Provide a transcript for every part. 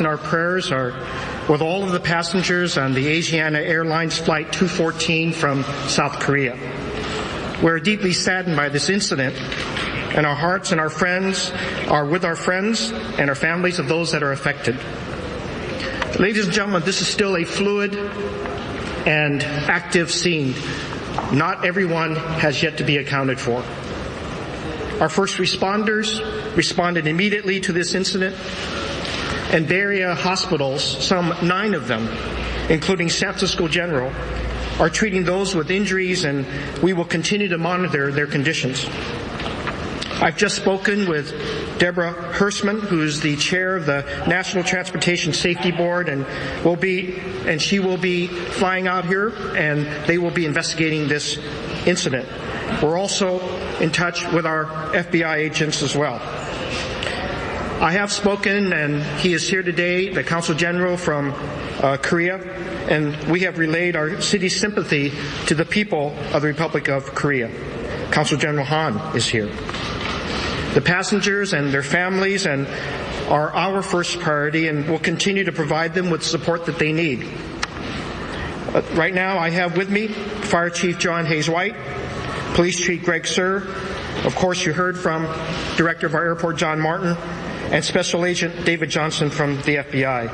and our prayers are with all of the passengers on the Asiana Airlines Flight 214 from South Korea. We're deeply saddened by this incident, and our hearts and our friends are with our friends and our families of those that are affected. Ladies and gentlemen, this is still a fluid and active scene. Not everyone has yet to be accounted for. Our first responders responded immediately to this incident, and Bay Area hospitals, some 9 of them, including San Francisco General, are treating those with injuries, and we will continue to monitor their conditions. I've just spoken with Deborah Hersman, who is the chair of the National Transportation Safety Board, and she will be flying out here, and they will be investigating this incident. We're also in touch with our FBI agents as well. I have spoken, and he is here today, the Consul General from Korea, and we have relayed our city's sympathy to the people of the Republic of Korea. Consul General Han is here. The passengers and their families are our first priority, and we'll continue to provide them with support that they need. Right now, I have with me Fire Chief John Hayes-White, Police Chief Greg Sir, of course you heard from Director of our airport John Martin, and Special Agent David Johnson from the FBI.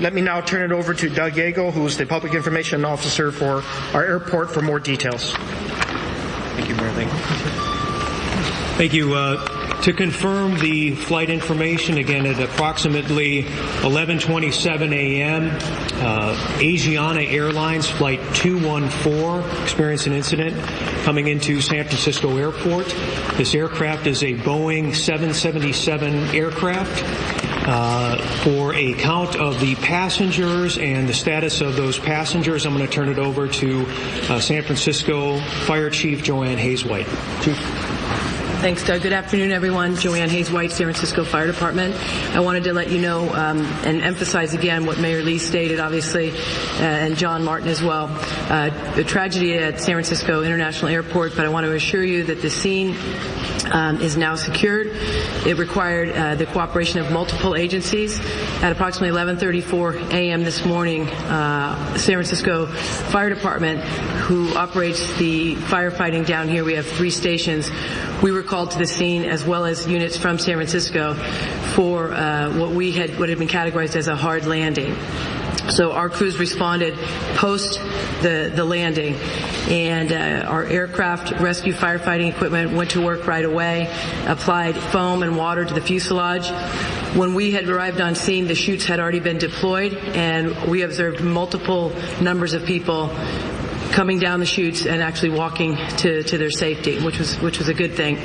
Let me now turn it over to Doug Yeagle, who is the Public Information Officer for our airport, for more details. Thank you, Mayor. Thank you. To confirm the flight information, again, at approximately 11:27 a.m., Asiana Airlines Flight 214 experienced an incident coming into San Francisco Airport. This aircraft is a Boeing 777 aircraft. For a count of the passengers and the status of those passengers, I'm going to turn it over to San Francisco Fire Chief Joanne Hayes-White. Chief. Thanks, Doug. Good afternoon, everyone. Joanne Hayes-White, San Francisco Fire Department. I wanted to let you know and emphasize again what Mayor Lee stated, obviously, and John Martin as well. The tragedy at San Francisco International Airport, but I want to assure you that the scene is now secured. It required the cooperation of multiple agencies. At approximately 11:34 a.m. this morning, San Francisco Fire Department, who operates the firefighting down here, we have 3 stations. We were called to the scene, as well as units from San Francisco, for what had been categorized as a hard landing. So our crews responded post the landing, and our aircraft rescue firefighting equipment went to work right away, applied foam and water to the fuselage. When we had arrived on scene, the chutes had already been deployed, and we observed multiple numbers of people coming down the chutes and actually walking to their safety, which was a good thing.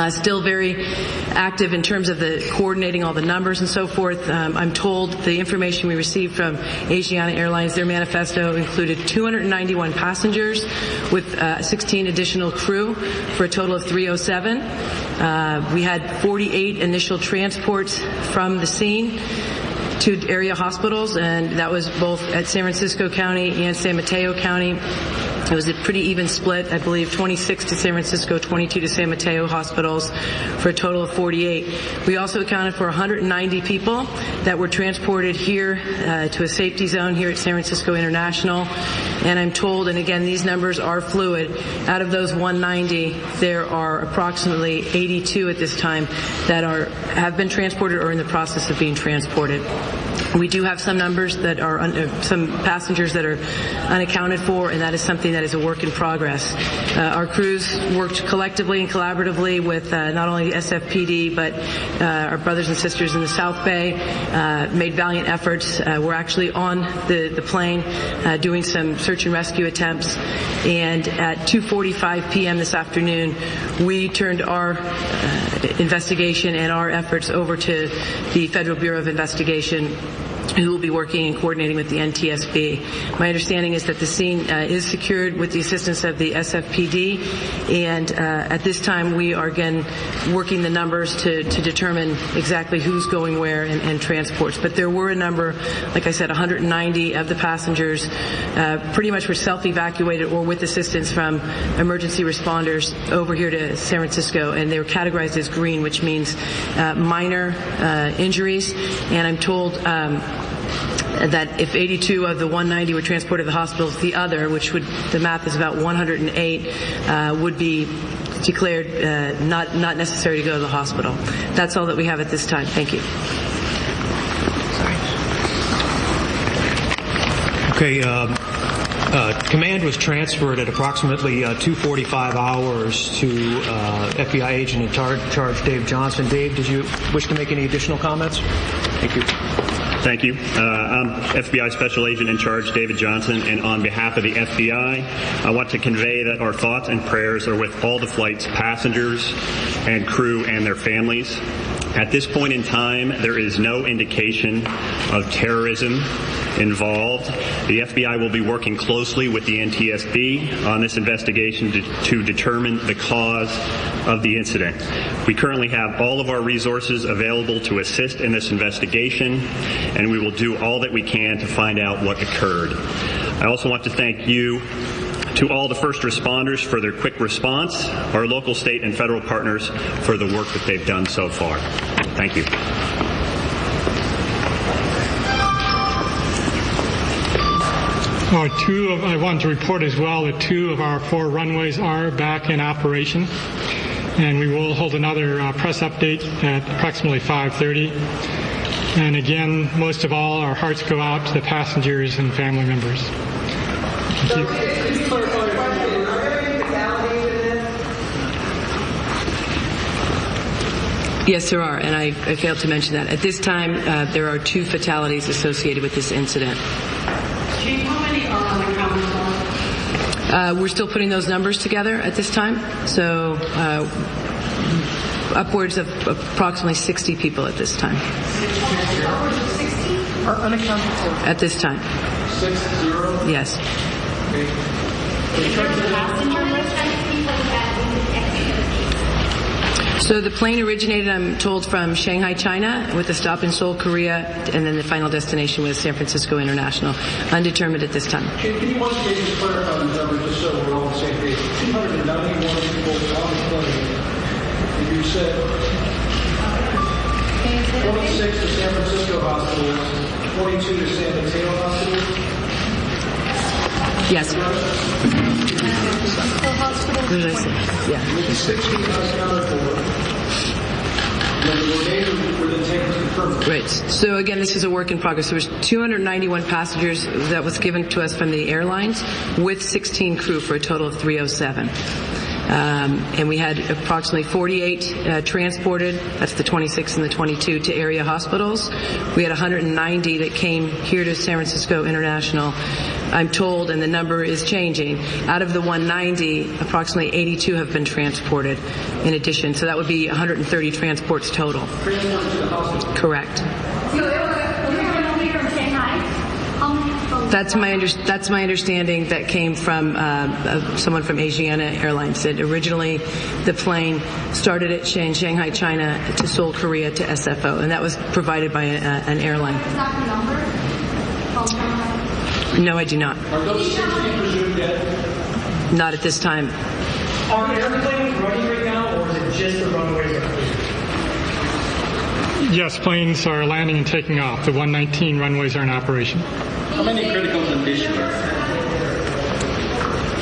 Still very active in terms of the coordinating all the numbers and so forth. I'm told the information we received from Asiana Airlines, their manifesto included 291 passengers with 16 additional crew for a total of 307. We had 48 initial transports from the scene to area hospitals, and that was both at San Francisco County and San Mateo County. It was a pretty even split, I believe 26 to San Francisco, 22 to San Mateo hospitals, for a total of 48. We also accounted for 190 people that were transported here to a safety zone here at San Francisco International. And I'm told, and again, these numbers are fluid, out of those 190, there are approximately 82 at this time that have been transported or in the process of being transported. We do have some numbers that are some passengers that are unaccounted for, and that is something that is a work in progress. Our crews worked collectively and collaboratively with not only the SFPD but our brothers and sisters in the South Bay, made valiant efforts. We're actually on the plane doing some search and rescue attempts, and at 2:45 p.m. this afternoon, we turned our investigation and our efforts over to the Federal Bureau of Investigation, who will be working and coordinating with the NTSB. My understanding is that the scene is secured with the assistance of the SFPD, and at this time we are again working the numbers to determine exactly who's going where and transports. But there were a number, like I said, 190 of the passengers pretty much were self-evacuated or with assistance from emergency responders over here to San Francisco, and they were categorized as green, which means minor injuries. And I'm told that if 82 of the 190 were transported to the hospitals, the other, which would, the math is about 108, would be declared not necessary to go to the hospital. That's all that we have at this time. Thank you. Okay, command was transferred at approximately 2:45 hours to FBI agent in charge Dave Johnson. Dave, did you wish to make any additional comments? Thank you. Thank you. I'm FBI Special Agent in Charge David Johnson, and on behalf of the FBI, I want to convey that our thoughts and prayers are with all the flight's passengers and crew and their families. At this point in time, there is no indication of terrorism involved. The FBI will be working closely with the NTSB on this investigation to determine the cause of the incident. We currently have all of our resources available to assist in this investigation, and we will do all that we can to find out what occurred. I also want to thank you to all the first responders for their quick response, our local, state, and federal partners for the work that they've done so far. Thank you. I want to report as well that 2 of our 4 runways are back in operation, and we will hold another press update at approximately 5:30. And again, most of all, our hearts go out to the passengers and family members. Thank you. Yes, there are, and I failed to mention that. At this time, there are 2 fatalities associated with this incident. Chief, how many are on the count? We're still putting those numbers together at this time, so upwards of approximately 60 people at this time. Upwards of 60 are unaccounted for? At this time. 60? Yes. Is there a passenger list? So the plane originated, I'm told, from Shanghai, China, with a stop in Seoul, Korea, and then the final destination was San Francisco International. Undetermined at this time. Can you once again just clarify the number just so we're all on the same page? 291 people on the plane. And you said 26 to San Francisco hospitals, 22 to San Mateo hospitals? Yes. What did I say? Yeah. 60 unaccounted for. And the remainder were then taken to confirm. Right. So again, this is a work in progress. There was 291 passengers that was given to us from the airlines with 16 crew for a total of 307. And we had approximately 48 transported, that's the 26 and the 22, to area hospitals. We had 190 that came here to San Francisco International. I'm told, and the number is changing, out of the 190, approximately 82 have been transported in addition. So that would be 130 transports total. Transported to the hospital? Correct. So it was only from Shanghai? How many folks? That's my understanding. That came from someone from Asiana Airlines. That originally the plane started at Shanghai, China, to Seoul, Korea, to SFO, and that was provided by an airline. Exact number? No, I do not. Are those 60 presumed dead? Not at this time. Are airplanes running right now, or is it just the runways are clear? Yes, planes are landing and taking off. The 119 runways are in operation. How many critical conditions?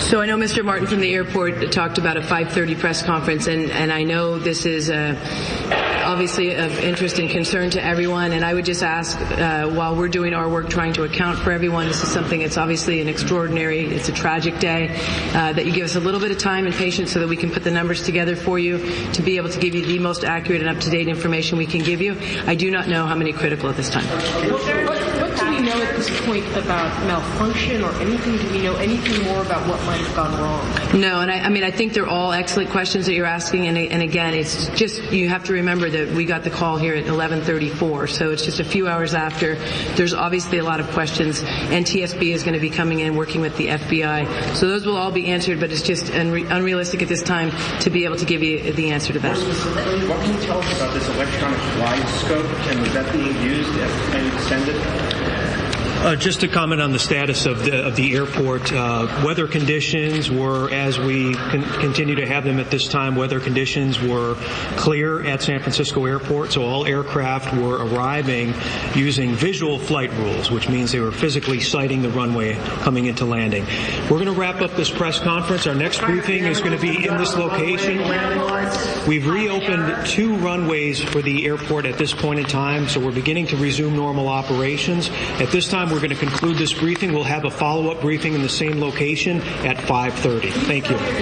So I know Mr. Martin from the airport talked about a 5:30 press conference, and I know this is obviously of interest and concern to everyone, and I would just ask, while we're doing our work trying to account for everyone, this is something that's obviously an extraordinary, it's a tragic day, that you give us a little bit of time and patience so that we can put the numbers together for you to be able to give you the most accurate and up-to-date information we can give you. I do not know how many critical at this time. What do we know at this point about malfunction or anything? Do we know anything more about what might have gone wrong? No, and I think they're all excellent questions that you're asking, and again, it's just, you have to remember that we got the call here at 11:34, so it's just a few hours after. There's obviously a lot of questions, and TSB is going to be coming in working with the FBI, so those will all be answered, but it's just unrealistic at this time to be able to give you the answer to that. What can you tell us about this electronic glide scope, and was that being used as the plane descended? Just to comment on the status of the airport, weather conditions were, as we continue to have them at this time, weather conditions were clear at San Francisco Airport, so all aircraft were arriving using visual flight rules, which means they were physically sighting the runway coming into landing. We're going to wrap up this press conference. Our next briefing is going to be in this location. We've reopened 2 runways for the airport at this point in time, so we're beginning to resume normal operations. At this time, we're going to conclude this briefing. We'll have a follow-up briefing in the same location at 5:30. Thank you.